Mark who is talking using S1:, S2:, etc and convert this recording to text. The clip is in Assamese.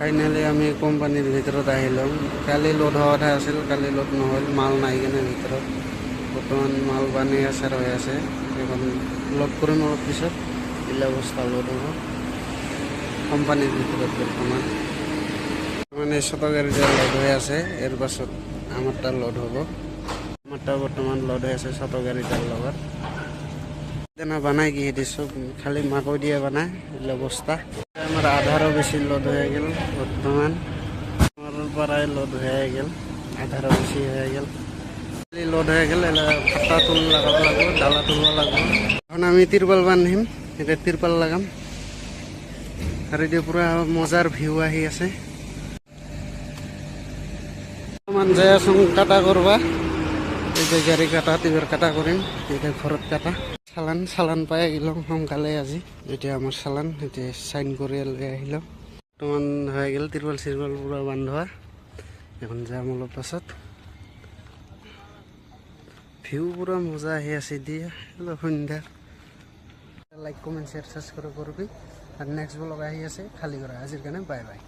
S1: ফাইনেলি আমি কোম্পানীৰ ভিতৰত আহিলোঁ। কালি লোড হোৱা কথা আছিল, কালি লোড নহ'ল, মাল নাই কিনে ভিতৰত। বৰ্তমান মাল বানি আছে, ৰৈ আছে। এখন লোড কৰিম অলপ পিছত, দিলে বস্তা লোড হ'ব কোম্পানীৰ ভিতৰত। বৰ্তমান মানে 100 গাড়ীতে লোড হৈ আছে, ইয়াৰ পাছত আমাৰ তাত লোড হ'ব। আমাৰ তাত বৰ্তমান লোড হৈ আছে 100 গাড়ীটাৰ লগত। তেনে বানাই কি দিছোঁ, খালি মাকৈ দিয়ে বানাই দিলে বস্তা। আমার আধারও বেশি লোড হয়ে গেল। বর্তমান আমার পরায় লোড হয়ে গেল, আধারও বেশি হয়ে গেল। লোড হয়ে গেল, পাতা তুল লাগাব লাগবো, ডালা তুলব লাগবো। এখন আমি তিরপাল বান্ধিম, এটা তিরপাল লাগাম। আর এটা পুরা মজার ভিউ আহি আছে। যাই আছোঁ কাটা করবা, এই যে গাড়ি কাটা, তিবের কাটা করিম, এটা ঘরত কাটা। চালান পাই গেলাম সোনকালে আজি। এতিয়া আমার চালান এতিয়া সাইন করে লৈ আহিলাম। বর্তমান হয়ে গেল তিরপাল সিরপাল পুরা বান্ধা। এখন যাম অলপ পাছত। ভিউ পুরা মজা আহি আছে দিয়ে সন্ধ্যা। লাইক কমেন্ট শেয়ার সাবস্ক্রাইব করবি। আর নেক্সট ব্লগ আহি আছে, খালি করা। আজির কাৰণে বাই বাই।